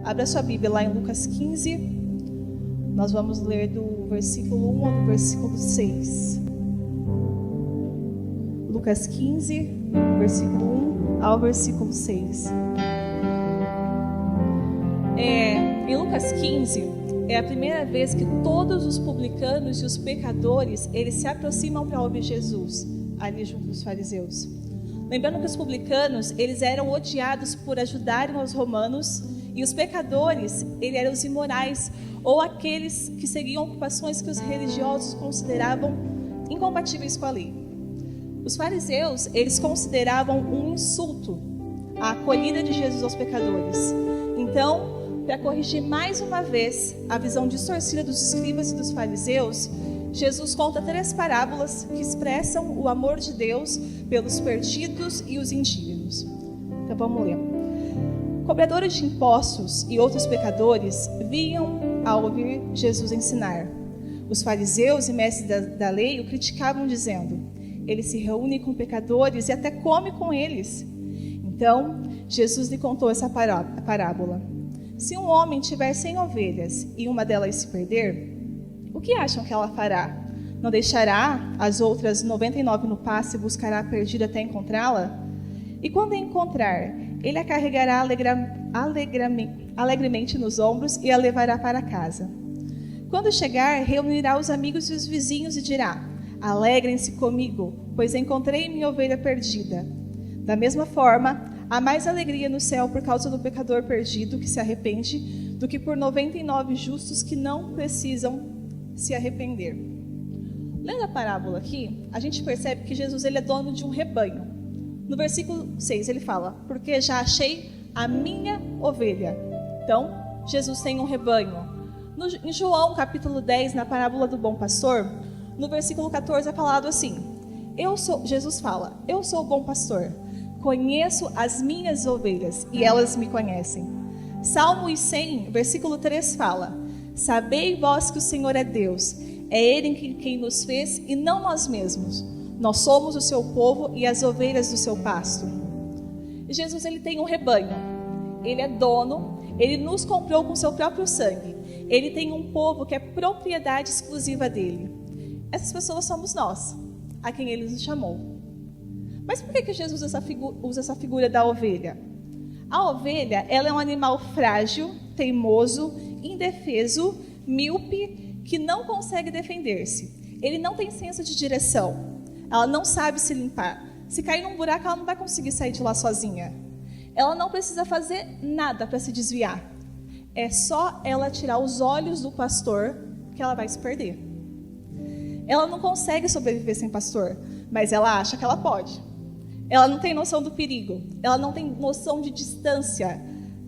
Abra sua Bíblia lá em Lucas 15. Nós vamos ler do versículo 1 ao versículo 6. Lucas 15, versículo 1 ao versículo 6. Em Lucas 15, é a primeira vez que todos os publicanos e os pecadores, eles se aproximam para ouvir Jesus, ali junto dos fariseus. Lembrando que os publicanos, eles eram odiados por ajudarem os romanos, e os pecadores, eles eram os imorais, ou aqueles que seguiam ocupações que os religiosos consideravam incompatíveis com a lei. Os fariseus, eles consideravam um insulto a acolhida de Jesus aos pecadores. Então, para corrigir mais uma vez a visão distorcida dos escribas e dos fariseus, Jesus conta 3 parábolas que expressam o amor de Deus pelos perdidos e os indignos. Então vamos ler. Cobradores de impostos e outros pecadores vinham a ouvir Jesus ensinar. Os fariseus e mestres da lei o criticavam, dizendo: ele se reúne com pecadores e até come com eles. Então, Jesus lhe contou essa parábola. Se um homem tiver 100 ovelhas e uma delas se perder, o que acham que ela fará? Não deixará as outras 99 no pasto e buscará a perdida até encontrá-la? E quando a encontrar, ele a carregará alegremente nos ombros e a levará para casa. Quando chegar, reunirá os amigos e os vizinhos e dirá: alegrem-se comigo, pois encontrei minha ovelha perdida. Da mesma forma, há mais alegria no céu por causa do pecador perdido que se arrepende do que por 99 justos que não precisam se arrepender. Lendo a parábola aqui, a gente percebe que Jesus ele é dono de um rebanho. No versículo 6 ele fala: porque já achei a minha ovelha. Então, Jesus tem um rebanho. Em João capítulo 10, na parábola do bom pastor, no versículo 14 é falado assim: Jesus fala: eu sou o bom pastor, conheço as minhas ovelhas e elas me conhecem. Salmo 100, versículo 3 fala: sabei vós que o Senhor é Deus, é Ele quem nos fez e não nós mesmos. Nós somos o seu povo e as ovelhas do seu pasto. E Jesus ele tem um rebanho, ele é dono, ele nos comprou com seu próprio sangue. Ele tem um povo que é propriedade exclusiva dele. Essas pessoas somos nós, a quem ele nos chamou. Mas por que Jesus usa essa figura da ovelha? A ovelha ela é um animal frágil, teimoso, indefeso, míope, que não consegue defender-se. Ele não tem senso de direção. Ela não sabe se limpar. Se cair num buraco, ela não vai conseguir sair de lá sozinha. Ela não precisa fazer nada para se desviar. É só ela tirar os olhos do pastor que ela vai se perder. Ela não consegue sobreviver sem pastor, mas ela acha que ela pode. Ela não tem noção do perigo. Ela não tem noção de distância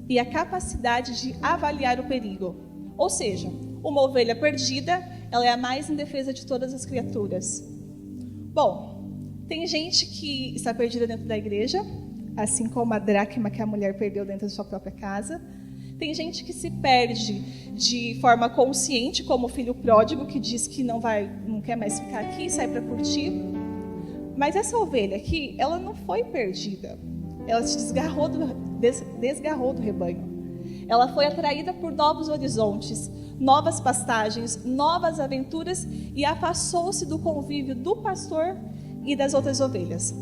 e a capacidade de avaliar o perigo. Ou seja, uma ovelha perdida, ela é a mais indefesa de todas as criaturas. Bom, tem gente que está perdida dentro da igreja, assim como a dracma que a mulher perdeu dentro de sua própria casa. Tem gente que se perde de forma consciente, como o filho pródigo, que diz que não quer mais ficar aqui, sai para curtir. Mas essa ovelha aqui, ela não foi perdida. Ela se desgarrou do rebanho. Ela foi atraída por novos horizontes, novas pastagens, novas aventuras e afastou-se do convívio do pastor e das outras ovelhas.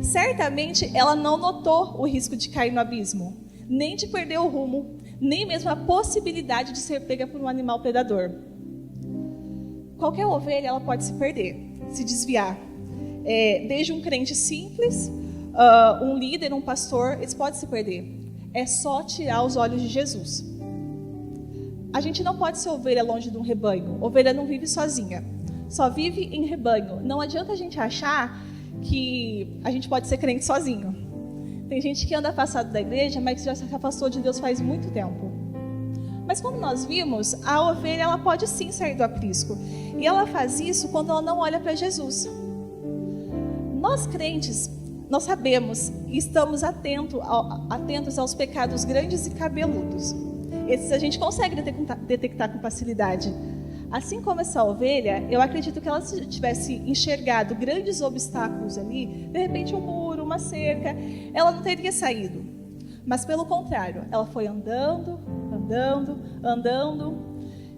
Certamente ela não notou o risco de cair no abismo, nem de perder o rumo, nem mesmo a possibilidade de ser pega por um animal predador. Qualquer ovelha ela pode se perder, se desviar. Desde um crente simples, um líder, um pastor, eles podem se perder. É só tirar os olhos de Jesus. A gente não pode ser ovelha longe de um rebanho. Ovelha não vive sozinha. Só vive em rebanho. Não adianta a gente achar que a gente pode ser crente sozinho. Tem gente que anda afastado da igreja, mas já se afastou de Deus faz muito tempo. Mas como nós vimos, a ovelha ela pode sim sair do aprisco. E ela faz isso quando ela não olha para Jesus. Nós crentes, nós sabemos e estamos atentos aos pecados grandes e cabeludos. Esses a gente consegue detectar com facilidade. Assim como essa ovelha, eu acredito que ela se tivesse enxergado grandes obstáculos ali, de repente um muro, uma cerca, ela não teria saído. Mas pelo contrário, ela foi andando,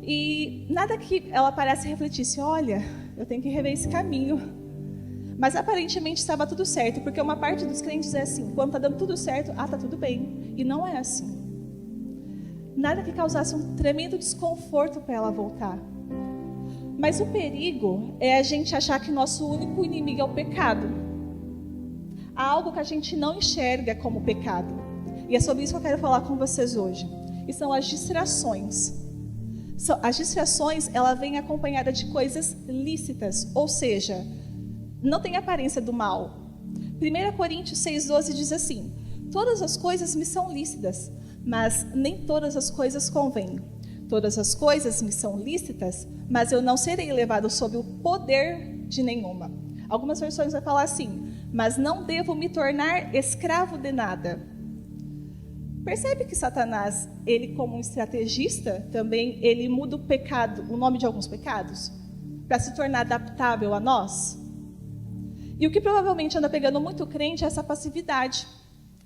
e nada que ela parasse e refletisse, olha, eu tenho que rever esse caminho. Mas aparentemente estava tudo certo, porque uma parte dos crentes é assim, quando está dando tudo certo, tá tudo bem. E não é assim. Nada que causasse um tremendo desconforto para ela voltar. Mas o perigo é a gente achar que nosso único inimigo é o pecado. Há algo que a gente não enxerga como pecado. E é sobre isso que eu quero falar com vocês hoje. E são as distrações. As distrações, ela vem acompanhada de coisas lícitas, ou seja, não tem aparência do mal. 1 Coríntios 6,12 diz assim: todas as coisas me são lícitas, mas nem todas as coisas convêm. Todas as coisas me são lícitas, mas eu não serei levado sob o poder de nenhuma. Algumas versões vai falar assim: mas não devo me tornar escravo de nada. Percebe que Satanás, ele como um estrategista, também ele muda o pecado, o nome de alguns pecados, para se tornar adaptável a nós? E o que provavelmente anda pegando muito crente é essa passividade.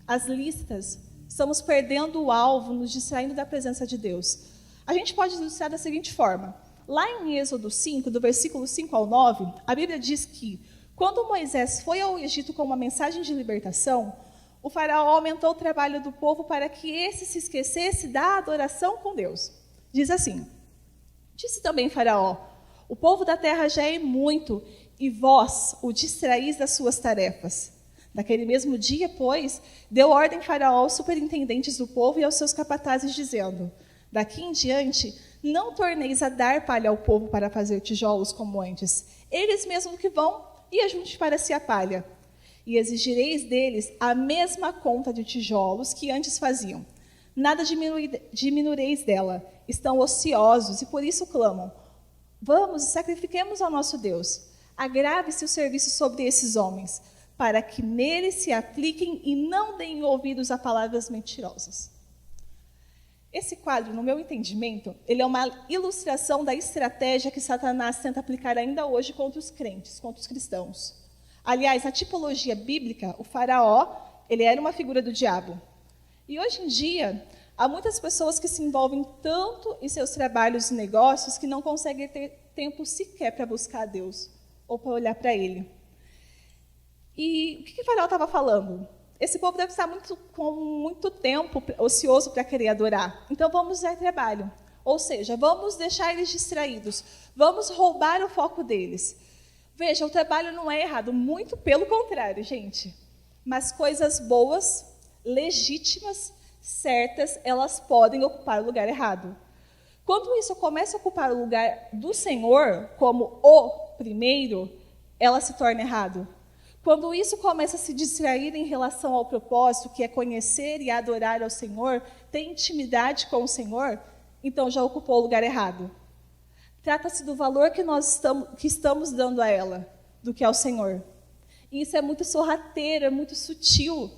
As listas, estamos perdendo o alvo, nos distraindo da presença de Deus. A gente pode ilustrar da seguinte forma. Lá em Êxodo 5, do versículo 5 ao 9, a Bíblia diz que, quando Moisés foi ao Egito com uma mensagem de libertação, o faraó aumentou o trabalho do povo para que esse se esquecesse da adoração com Deus. Diz assim: disse também faraó, o povo da terra já é muito, e vós o distraís das suas tarefas. Naquele mesmo dia, pois, deu ordem faraó aos superintendentes do povo e aos seus capatazes, dizendo: daqui em diante, não torneis a dar palha ao povo para fazer tijolos como antes. Eles mesmos que vão e ajunte para si a palha. E exigireis deles a mesma conta de tijolos que antes faziam. Nada diminuireis dela. Estão ociosos e por isso clamam: vamos e sacrifiquemos ao nosso Deus. Agrave-se o serviço sobre esses homens, para que neles se apliquem e não deem ouvidos a palavras mentirosas. Esse quadro, no meu entendimento, ele é uma ilustração da estratégia que Satanás tenta aplicar ainda hoje contra os crentes, contra os cristãos. Aliás, na tipologia bíblica, o faraó, ele era uma figura do diabo. E hoje em dia, há muitas pessoas que se envolvem tanto em seus trabalhos e negócios que não conseguem ter tempo sequer para buscar a Deus ou para olhar para Ele. E o que o faraó estava falando? Esse povo deve estar com muito tempo ocioso para querer adorar. Então vamos dar trabalho. Ou seja, vamos deixar eles distraídos. Vamos roubar o foco deles. Veja, o trabalho não é errado, muito pelo contrário, gente. Mas coisas boas, legítimas, certas, elas podem ocupar o lugar errado. Quando isso começa a ocupar o lugar do Senhor, como o primeiro, ela se torna errado. Quando isso começa a se distrair em relação ao propósito, que é conhecer e adorar ao Senhor, ter intimidade com o Senhor, então já ocupou o lugar errado. Trata-se do valor que nós estamos dando a ela, do que ao Senhor. E isso é muito sorrateiro, é muito sutil.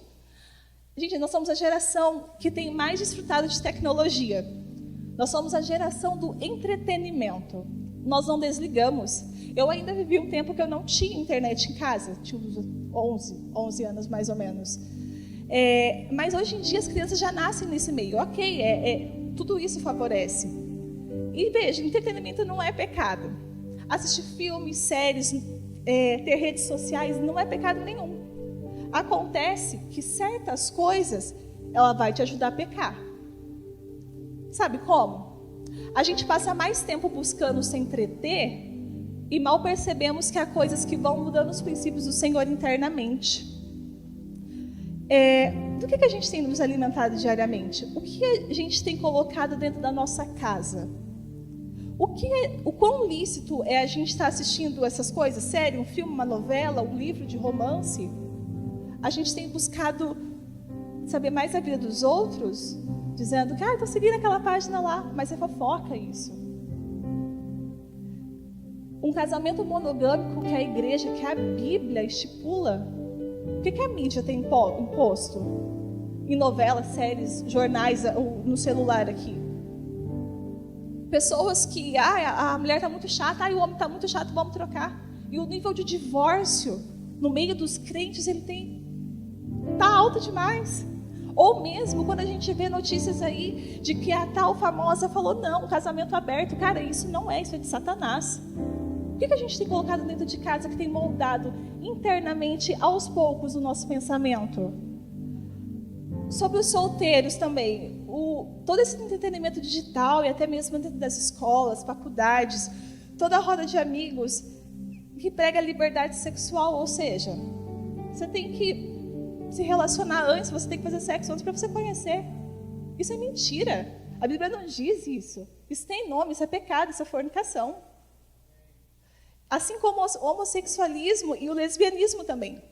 Gente, nós somos a geração que tem mais desfrutado de tecnologia. Nós somos a geração do entretenimento. Nós não desligamos. Eu ainda vivi um tempo que eu não tinha internet em casa. Tinha uns 11 anos mais ou menos. Mas hoje em dia as crianças já nascem nesse meio. Ok, tudo isso favorece. E veja, entretenimento não é pecado. Assistir filmes, séries, ter redes sociais não é pecado nenhum. Acontece que certas coisas, ela vai te ajudar a pecar. Sabe como? A gente passa mais tempo buscando se entreter e mal percebemos que há coisas que vão mudando os princípios do Senhor internamente. Do que a gente tem nos alimentado diariamente? O que a gente tem colocado dentro da nossa casa? O quão lícito é a gente estar assistindo essas coisas? Sério, um filme, uma novela, um livro de romance? A gente tem buscado saber mais a vida dos outros, dizendo que estou seguindo aquela página lá, mas é fofoca isso. Um casamento monogâmico que a igreja, que a Bíblia estipula, o que a mídia tem imposto? Em novelas, séries, jornais, no celular aqui. Pessoas que, a mulher está muito chata, o homem está muito chato, vamos trocar. E o nível de divórcio no meio dos crentes, ele está alto demais. Ou mesmo quando a gente vê notícias aí de que a tal famosa falou, não, casamento aberto, cara, isso não é, isso é de Satanás. O que a gente tem colocado dentro de casa que tem moldado internamente, aos poucos, o nosso pensamento? Sobre os solteiros também, todo esse entretenimento digital e até mesmo dentro das escolas, faculdades, toda a roda de amigos que prega a liberdade sexual, ou seja, você tem que se relacionar antes, você tem que fazer sexo antes para você conhecer. Isso é mentira. A Bíblia não diz isso. Isso tem nome, isso é pecado, isso é fornicação. Assim como o homossexualismo e o lesbianismo também.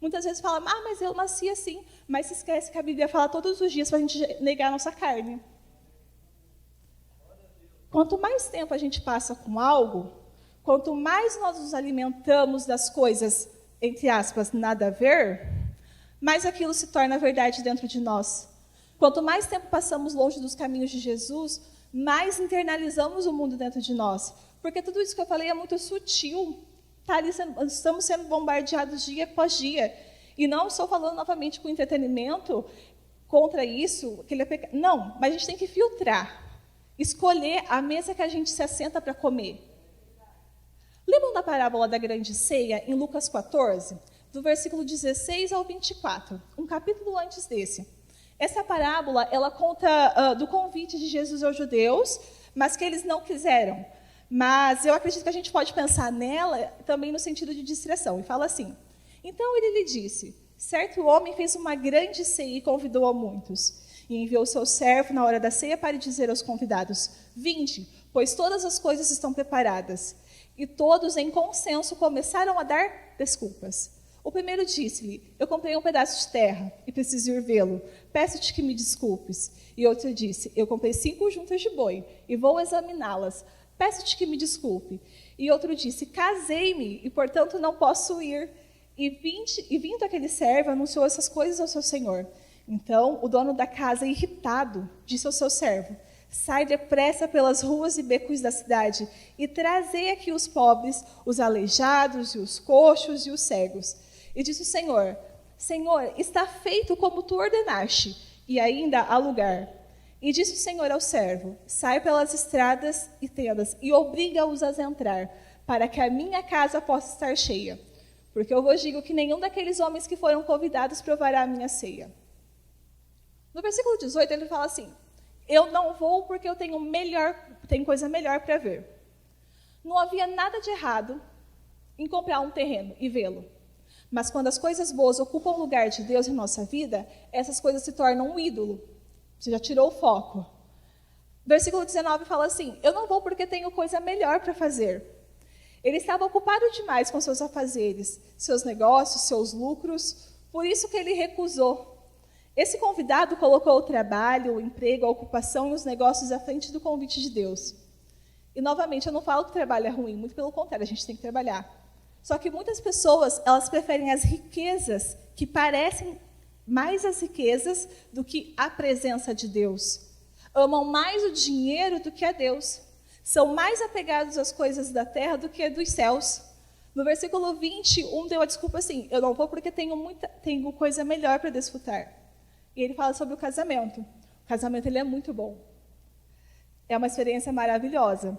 Muitas vezes falam, mas eu nasci assim. Mas se esquece que a Bíblia fala todos os dias para a gente negar a nossa carne. Quanto mais tempo a gente passa com algo, quanto mais nós nos alimentamos das coisas, entre aspas, nada a ver, mais aquilo se torna verdade dentro de nós. Quanto mais tempo passamos longe dos caminhos de Jesus, mais internalizamos o mundo dentro de nós. Porque tudo isso que eu falei é muito sutil. Tá ali estamos sendo bombardeados dia após dia. E não estou falando novamente com entretenimento contra isso, que ele é pecado. Não, mas a gente tem que filtrar. Escolher a mesa que a gente se assenta para comer. Lembram da parábola da grande ceia, em Lucas 14? Do versículo 16 ao 24, um capítulo antes desse. Essa parábola, ela conta do convite de Jesus aos judeus, mas que eles não quiseram. Mas eu acredito que a gente pode pensar nela também no sentido de distração. E fala assim, então ele lhe disse, certo homem fez uma grande ceia e convidou a muitos. E enviou seu servo na hora da ceia para dizer aos convidados, vinde, pois todas as coisas estão preparadas. E todos, em consenso, começaram a dar desculpas. O primeiro disse-lhe, eu comprei um pedaço de terra e preciso ir vê-lo. Peço-te que me desculpes. E outro disse, eu comprei 5 juntas de boi e vou examiná-las. Peço-te que me desculpe. E outro disse, casei-me e, portanto, não posso ir. E vindo aquele servo, anunciou essas coisas ao seu senhor. Então, o dono da casa, irritado, disse ao seu servo, sai depressa pelas ruas e becos da cidade e trazei aqui os pobres, os aleijados e os coxos e os cegos. E disse o Senhor, Senhor, está feito como tu ordenaste, e ainda há lugar. E disse o Senhor ao servo, sai pelas estradas e tendas e obriga-os a entrar, para que a minha casa possa estar cheia. Porque eu vos digo que nenhum daqueles homens que foram convidados provará a minha ceia. No versículo 18, ele fala assim, eu não vou porque eu tenho coisa melhor para ver. Não havia nada de errado em comprar um terreno e vê-lo. Mas quando as coisas boas ocupam o lugar de Deus em nossa vida, essas coisas se tornam um ídolo. Você já tirou o foco. Versículo 19 fala assim, eu não vou porque tenho coisa melhor para fazer. Ele estava ocupado demais com seus afazeres, seus negócios, seus lucros, por isso que ele recusou. Esse convidado colocou o trabalho, o emprego, a ocupação e os negócios à frente do convite de Deus. E, novamente, eu não falo que o trabalho é ruim, muito pelo contrário, a gente tem que trabalhar. Só que muitas pessoas, elas preferem as riquezas que parecem mais as riquezas do que a presença de Deus. Amam mais o dinheiro do que a Deus. São mais apegados às coisas da terra do que dos céus. No versículo 21, deu a desculpa assim, eu não vou porque tenho coisa melhor para desfrutar. E ele fala sobre o casamento. O casamento ele é muito bom. É uma experiência maravilhosa.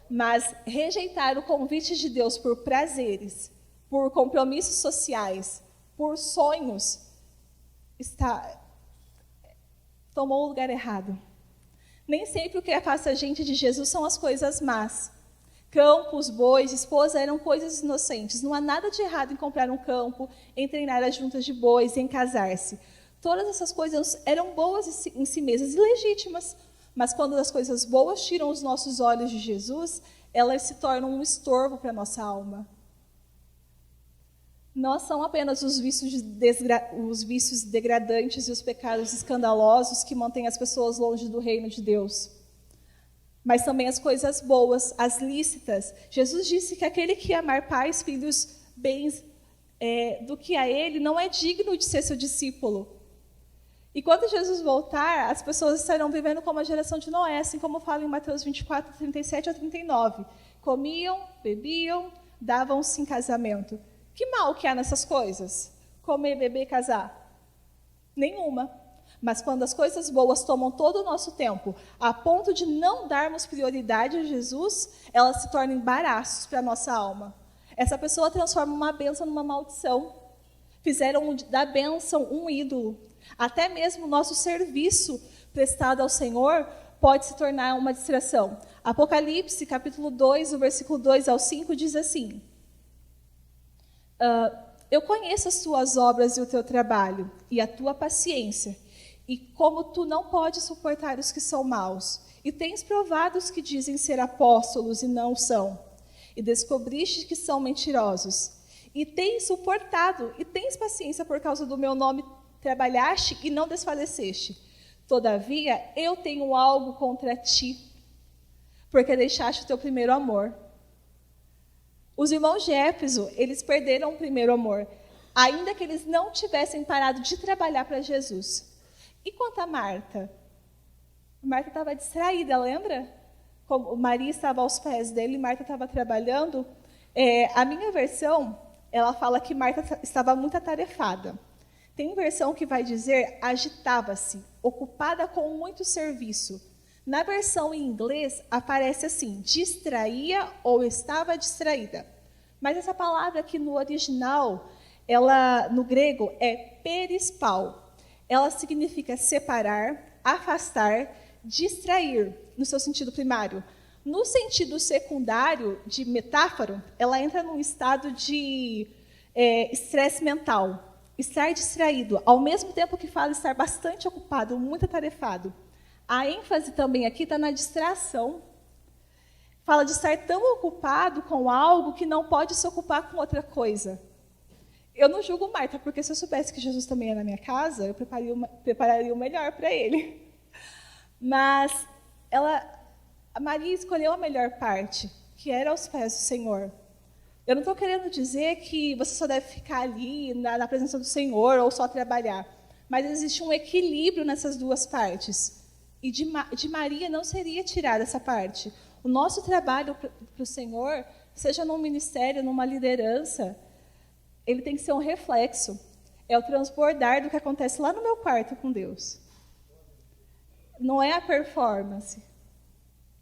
Mas rejeitar o convite de Deus por prazeres, por compromissos sociais, por sonhos, tomou o lugar errado. Nem sempre o que afasta a gente de Jesus são as coisas más. Campos, bois, esposa eram coisas inocentes. Não há nada de errado em comprar um campo, em treinar as juntas de bois, em casar-se. Todas essas coisas eram boas em si mesmas e legítimas. Mas quando as coisas boas tiram os nossos olhos de Jesus, elas se tornam um estorvo para a nossa alma. Não são apenas os vícios degradantes e os pecados escandalosos que mantêm as pessoas longe do reino de Deus, mas também as coisas boas, as lícitas. Jesus disse que aquele que amar pais, filhos, bens do que a ele, não é digno de ser seu discípulo. E quando Jesus voltar, as pessoas estarão vivendo como a geração de Noé, assim como fala em Mateus 24, 37 a 39. Comiam, bebiam, davam-se em casamento. Que mal que há nessas coisas? Comer, beber, casar? Nenhuma. Mas quando as coisas boas tomam todo o nosso tempo, a ponto de não darmos prioridade a Jesus, elas se tornam embaraços para a nossa alma. Essa pessoa transforma uma bênção numa maldição. Fizeram da bênção um ídolo. Até mesmo o nosso serviço prestado ao Senhor pode se tornar uma distração. Apocalipse, capítulo 2, o versículo 2 ao 5, diz assim: eu conheço as tuas obras e o teu trabalho, e a tua paciência, e como tu não podes suportar os que são maus, e tens provado os que dizem ser apóstolos e não são, e descobriste que são mentirosos, e tens suportado, e tens paciência por causa do meu nome, trabalhaste e não desfaleceste. Todavia, eu tenho algo contra ti, porque deixaste o teu primeiro amor. Os irmãos de Éfeso, eles perderam o primeiro amor, ainda que eles não tivessem parado de trabalhar para Jesus. E quanto a Marta? Marta estava distraída, lembra? Como Maria estava aos pés dele e Marta estava trabalhando. A minha versão, ela fala que Marta estava muito atarefada. Tem versão que vai dizer agitava-se, ocupada com muito serviço. Na versão em inglês, aparece assim, distraía ou estava distraída. Mas essa palavra aqui no original, ela no grego é perispal. Ela significa separar, afastar, distrair, no seu sentido primário. No sentido secundário, de metáfora, ela entra num estado de estresse mental, estar distraído, ao mesmo tempo que fala estar bastante ocupado, muito atarefado. A ênfase também aqui está na distração. Fala de estar tão ocupado com algo que não pode se ocupar com outra coisa. Eu não julgo Marta, porque se eu soubesse que Jesus também é na minha casa, eu prepararia o melhor para ele. Mas a Maria escolheu a melhor parte, que era aos pés do Senhor. Eu não estou querendo dizer que você só deve ficar ali na presença do Senhor ou só trabalhar. Mas existe um equilíbrio nessas duas partes. E de Maria não seria tirada essa parte. O nosso trabalho para o Senhor, seja num ministério, numa liderança, ele tem que ser um reflexo. É o transbordar do que acontece lá no meu quarto com Deus. Não é a performance.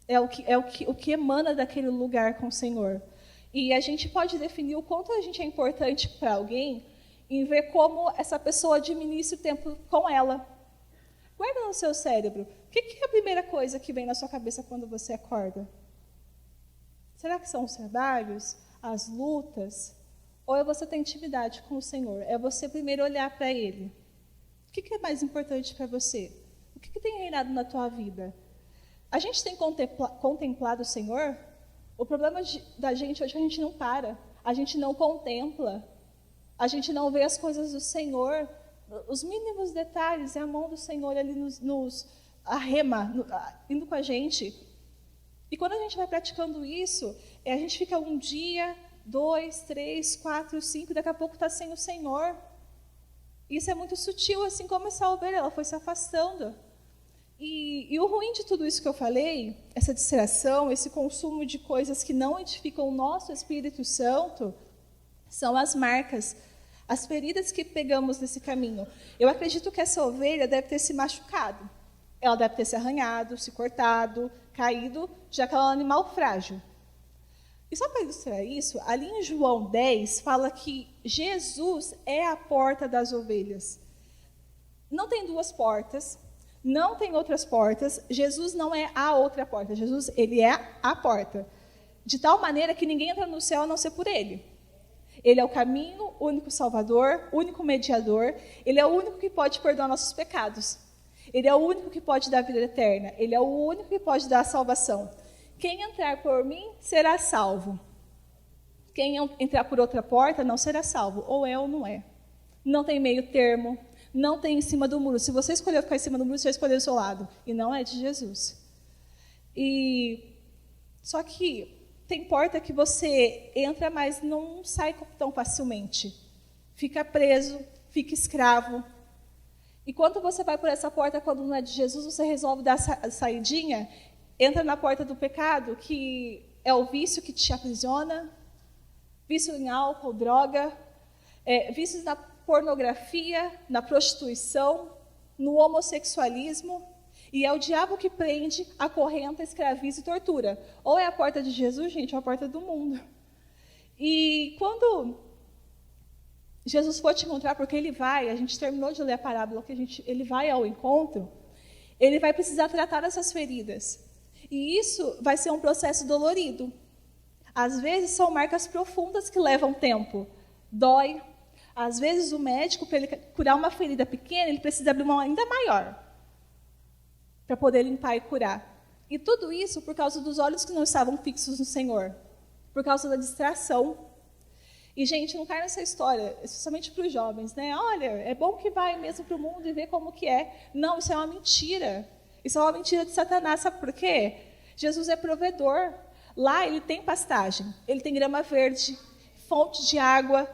É o que emana daquele lugar com o Senhor. E a gente pode definir o quanto a gente é importante para alguém em ver como essa pessoa administra o tempo com ela. Guarda no seu cérebro. O que é a primeira coisa que vem na sua cabeça quando você acorda? Será que são os trabalhos, as lutas? Ou é você ter intimidade com o Senhor? É você primeiro olhar para Ele. O que é mais importante para você? O que tem reinado na tua vida? A gente tem contemplado o Senhor? O problema da gente hoje é que a gente não para. A gente não contempla. A gente não vê as coisas do Senhor. Os mínimos detalhes, é a mão do Senhor ali nos arrema, indo com a gente. E quando a gente vai praticando isso, a gente fica um dia, 2, 3, 4, 5, daqui a pouco está sem o Senhor. Isso é muito sutil, assim como essa ovelha, ela foi se afastando. E o ruim de tudo isso que eu falei, essa distração, esse consumo de coisas que não edificam o nosso Espírito Santo, são as marcas, as feridas que pegamos nesse caminho. Eu acredito que essa ovelha deve ter se machucado. Ela deve ter se arranhado, se cortado, caído, já que ela é um animal frágil. E só para ilustrar isso, ali em João 10, fala que Jesus é a porta das ovelhas. Não tem duas portas, não tem outras portas. Jesus não é a outra porta. Jesus, ele é a porta. De tal maneira que ninguém entra no céu a não ser por ele. Ele é o caminho, o único salvador, o único mediador. Ele é o único que pode perdoar nossos pecados. Ele é o único que pode dar a vida eterna. Ele é o único que pode dar a salvação. Quem entrar por mim será salvo. Quem entrar por outra porta não será salvo. Ou é ou não é. Não tem meio termo. Não tem em cima do muro. Se você escolheu ficar em cima do muro, você vai escolher o seu lado. E não é de Jesus. Só que tem porta que você entra, mas não sai tão facilmente. Fica preso, fica escravo. E quando você vai por essa porta, quando não é de Jesus, você resolve dar a saidinha, entra na porta do pecado, que é o vício que te aprisiona, vício em álcool, droga, vícios na pornografia, na prostituição, no homossexualismo, e é o diabo que prende, acorrenta, escraviza e tortura. Ou é a porta de Jesus, gente, ou a porta do mundo. E quando Jesus for te encontrar, porque ele vai, a gente terminou de ler a parábola, que ele vai ao encontro, ele vai precisar tratar essas feridas. E isso vai ser um processo dolorido. Às vezes são marcas profundas que levam tempo. Dói. Às vezes o médico, para ele curar uma ferida pequena, ele precisa abrir uma ainda maior para poder limpar e curar. E tudo isso por causa dos olhos que não estavam fixos no Senhor, por causa da distração. E, gente, não cai nessa história, especialmente para os jovens, né? Olha, é bom que vai mesmo para o mundo e vê como que é. Não, isso é uma mentira. Isso é uma mentira de Satanás. Sabe por quê? Jesus é provedor. Lá ele tem pastagem, ele tem grama verde, fonte de água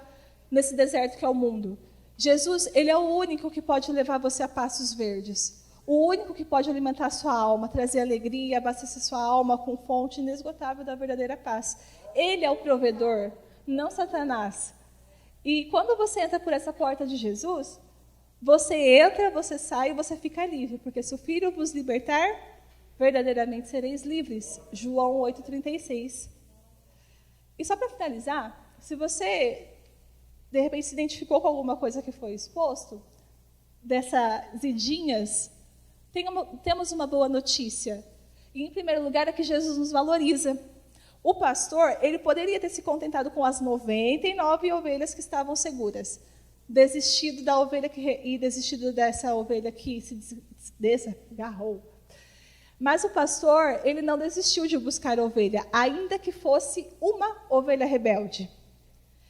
nesse deserto que é o mundo. Jesus, ele é o único que pode levar você a pastos verdes. O único que pode alimentar a sua alma, trazer alegria, abastecer sua alma com fonte inesgotável da verdadeira paz. Ele é o provedor, não Satanás. E quando você entra por essa porta de Jesus, você entra, você sai e você fica livre. Porque se o Filho vos libertar, verdadeiramente sereis livres. João 8,36. E só para finalizar, se você, de repente, se identificou com alguma coisa que foi exposto, dessas idinhas, temos uma boa notícia. E, em primeiro lugar, é que Jesus nos valoriza. O pastor, ele poderia ter se contentado com as 99 ovelhas que estavam seguras, desistido da ovelha e desistido dessa ovelha que se desgarrou. Mas o pastor, ele não desistiu de buscar a ovelha, ainda que fosse uma ovelha rebelde.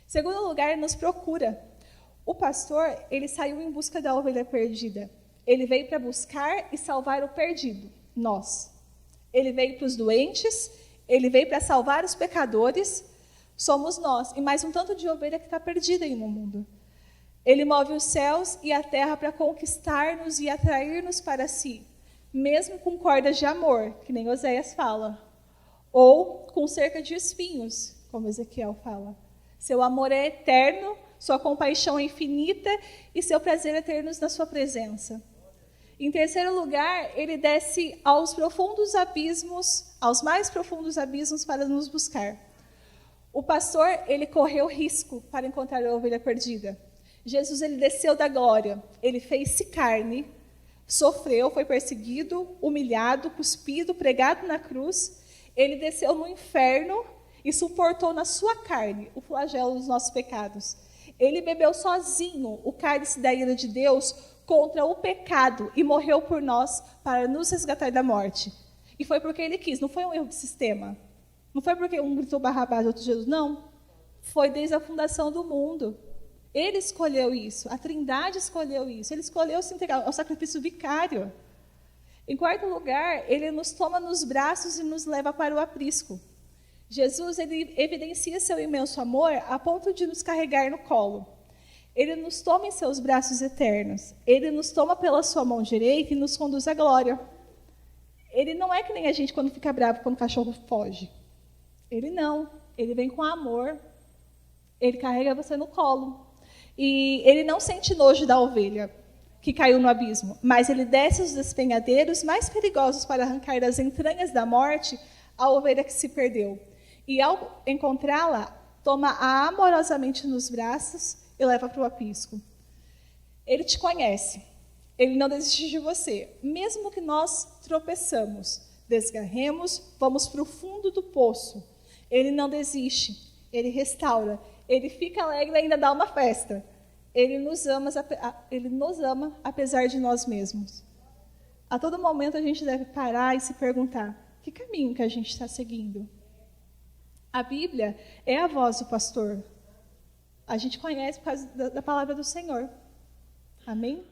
Segundo lugar, ele nos procura. O pastor, ele saiu em busca da ovelha perdida. Ele veio para buscar e salvar o perdido, nós. Ele veio para os doentes, ele veio para salvar os pecadores, somos nós. E mais um tanto de ovelha que está perdida aí no mundo. Ele move os céus e a terra para conquistar-nos e atrair-nos para si, mesmo com cordas de amor, que nem Oséias fala, ou com cerca de espinhos, como Ezequiel fala. Seu amor é eterno, sua compaixão é infinita e seu prazer é eterno na sua presença. Em terceiro lugar, ele desce aos profundos abismos, aos mais profundos abismos para nos buscar. O pastor, ele correu risco para encontrar a ovelha perdida. Jesus, ele desceu da glória, ele fez-se carne, sofreu, foi perseguido, humilhado, cuspido, pregado na cruz. Ele desceu no inferno e suportou na sua carne o flagelo dos nossos pecados. Ele bebeu sozinho o cálice da ira de Deus contra o pecado e morreu por nós para nos resgatar da morte. E foi porque ele quis, não foi um erro de sistema. Não foi porque um gritou Barrabás e outro Jesus, não. Foi desde a fundação do mundo. Ele escolheu isso, a Trindade escolheu isso. Ele escolheu se entregar ao sacrifício vicário. Em quarto lugar, ele nos toma nos braços e nos leva para o aprisco. Jesus, ele evidencia seu imenso amor a ponto de nos carregar no colo. Ele nos toma em seus braços eternos. Ele nos toma pela sua mão direita e nos conduz à glória. Ele não é que nem a gente quando fica bravo quando o cachorro foge. Ele não. Ele vem com amor. Ele carrega você no colo. E ele não sente nojo da ovelha que caiu no abismo, mas ele desce os despenhadeiros mais perigosos para arrancar das entranhas da morte a ovelha que se perdeu. E ao encontrá-la, toma-a amorosamente nos braços e leva para o aprisco. Ele te conhece. Ele não desiste de você. Mesmo que nós tropeçamos, desgarremos, vamos para o fundo do poço. Ele não desiste. Ele restaura. Ele fica alegre e ainda dá uma festa. Ele nos ama apesar de nós mesmos. A todo momento a gente deve parar e se perguntar, que caminho que a gente está seguindo? A Bíblia é a voz do pastor. A gente conhece por causa da palavra do Senhor. Amém?